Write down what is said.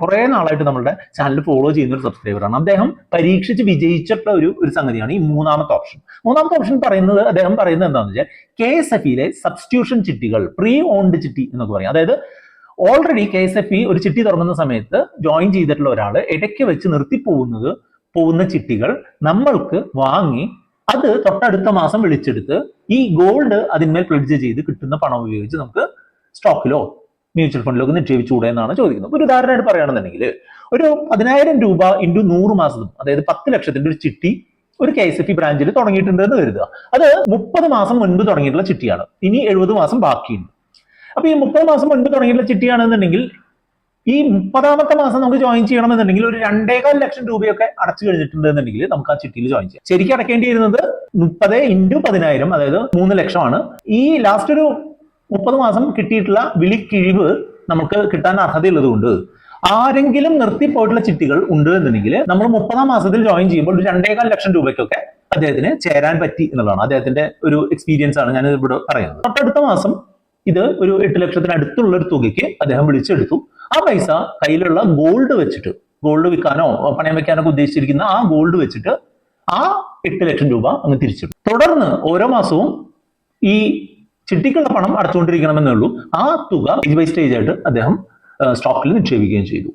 കുറെ നാളായിട്ട് നമ്മുടെ ചാനൽ ഫോളോ ചെയ്യുന്ന ഒരു സബ്സ്ക്രൈബറാണ്. അദ്ദേഹം പരീക്ഷിച്ച് വിജയിച്ചിട്ടുള്ള ഒരു സംഗതിയാണ് ഈ മൂന്നാമത്തെ ഓപ്ഷൻ. മൂന്നാമത്തെ ഓപ്ഷൻ പറയുന്നത്, അദ്ദേഹം പറയുന്നത് എന്താണെന്ന് വെച്ചാൽ KSFE-ലെ സബ്സ്റ്റിറ്റ്യൂഷൻ ചിട്ടികൾ, പ്രീ ഓൺഡ് ചിട്ടി എന്നൊക്കെ പറയും. അതായത് ഓൾറെഡി KSFE ഒരു ചിട്ടി തുടങ്ങുന്ന സമയത്ത് ജോയിൻ ചെയ്തിട്ടുള്ള ഒരാൾ ഇടയ്ക്ക് വെച്ച് പോകുന്ന ചിട്ടികൾ നമ്മൾക്ക് വാങ്ങി അത് തൊട്ടടുത്ത മാസം വിളിച്ചെടുത്ത് ഈ ഗോൾഡ് അതിന്മേൽ പ്ലെഡ്ജ് ചെയ്ത് കിട്ടുന്ന പണം ഉപയോഗിച്ച് നമുക്ക് സ്റ്റോക്കിലോ മ്യൂച്വൽ ഫണ്ടിലൊക്കെ നിക്ഷേപിച്ചുകൂടെ എന്നാണ് ചോദിക്കുന്നത്. ഒരു ഉദാഹരണമായിട്ട് പറയുകയാണെന്നുണ്ടെങ്കിൽ ഒരു 10,000 രൂപ ഇൻറ്റു 100 മാസം, അതായത് 10 ലക്ഷത്തിന്റെ ഒരു ചിട്ടി ഒരു KSFE ബ്രാഞ്ചിൽ തുടങ്ങിയിട്ടുണ്ട് എന്ന് കരുതുക. അത് 30 മാസം മുൻപ് തുടങ്ങിയിട്ടുള്ള ചിട്ടിയാണ്. ഇനി 70 മാസം ബാക്കിയുണ്ട്. അപ്പൊ ഈ 30 മാസം മുൻപ് തുടങ്ങിയിട്ടുള്ള ചിട്ടിയാണെന്നുണ്ടെങ്കിൽ ഈ 30ാമത്തെ മാസം നമുക്ക് ജോയിൻ ചെയ്യണമെന്നുണ്ടെങ്കിൽ ഒരു 2.25 ലക്ഷം രൂപയൊക്കെ അടച്ചു കഴിഞ്ഞിട്ടുണ്ട് എന്നുണ്ടെങ്കിൽ നമുക്ക് ആ ചിട്ടിയിൽ ജോയിൻ ചെയ്യാം. ശരിക്കും അടക്കേണ്ടിയിരുന്നത് 30 ഇൻറ്റു 10,000, അതായത് 3 ലക്ഷമാണ്. ഈ ലാസ്റ്റ് ഒരു 30 മാസം കിട്ടിയിട്ടുള്ള വിളിക്കിഴിവ് നമുക്ക് കിട്ടാൻ അർഹതയുള്ളത് കൊണ്ട് ആരെങ്കിലും നിർത്തിപ്പോയിട്ടുള്ള ചിട്ടികൾ ഉണ്ട് എന്നുണ്ടെങ്കിൽ നമ്മൾ 30ാം മാസത്തിൽ ജോയിൻ ചെയ്യുമ്പോൾ ഒരു 2.25 ലക്ഷം രൂപയ്ക്കൊക്കെ അദ്ദേഹത്തിന് ചേരാൻ പറ്റി എന്നുള്ളതാണ് അദ്ദേഹത്തിന്റെ ഒരു എക്സ്പീരിയൻസ് ആണ് ഞാൻ ഇവിടെ പറയുന്നത്. തൊട്ടടുത്ത മാസം ഇത് ഒരു 8 ലക്ഷത്തിന് അടുത്തുള്ള ഒരു തുകയ്ക്ക് അദ്ദേഹം വിളിച്ചെടുത്തു. ആ പൈസ കയ്യിലുള്ള ഗോൾഡ് വെച്ചിട്ട്, ഗോൾഡ് വിൽക്കാനോ പണയം വെക്കാനോ ഉദ്ദേശിച്ചിരിക്കുന്ന ആ ഗോൾഡ് വെച്ചിട്ട് ആ 8 ലക്ഷം രൂപ അങ്ങ് തിരിച്ചിട്ടു. തുടർന്ന് ഓരോ മാസവും ഈ ചിട്ടിക്കുള്ള പണം അടച്ചുകൊണ്ടിരിക്കണമെന്നേ ഉള്ളൂ. ആ തുക സ്റ്റേജ് ബൈ സ്റ്റേജ് ആയിട്ട് അദ്ദേഹം സ്റ്റോക്കിൽ നിക്ഷേപിക്കുകയും ചെയ്തു.